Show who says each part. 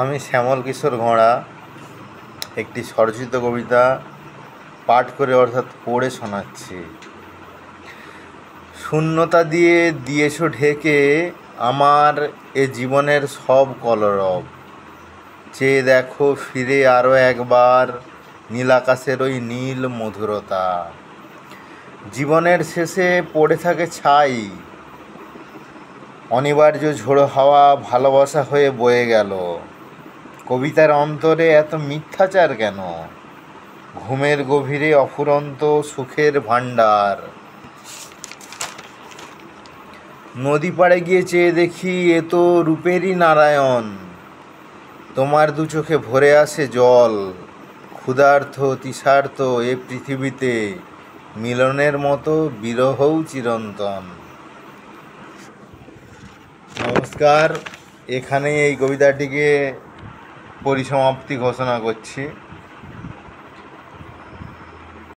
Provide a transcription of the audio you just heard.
Speaker 1: আমি শ্যামল কিশোর ঘোড়া একটি স্বরচিত কবিতা পাঠ করে অর্থাৎ পড়ে শোনাচ্ছি। শূন্যতা দিয়ে দিয়েছো ঢেকে আমার এ জীবনের সব কলরব। চেয়ে দেখো ফিরে আরও একবার নীল আকাশের ওই নীল মধুরতা। জীবনের শেষে পড়ে থাকে ছাই, অনিবার্য ঝোড়ো হাওয়া ভালোবাসা হয়ে বয়ে গেল। কবিতার অন্তরে এত মিথ্যাচার কেন? ঘুমের গভীরে অফুরন্ত সুখের ভাণ্ডার। নদী পাড়ে গিয়ে চেয়ে দেখি এ তো রূপেরই নারায়ণ। তোমার দু চোখে ভরে আসে জল। ক্ষুধার্ত তৃষার্ত এ পৃথিবীতে মিলনের মতো বিরহও চিরন্তন। নমস্কার, এখানে এই কবিতাটিকে পরিসমাপ্তি ঘোষণা করছি।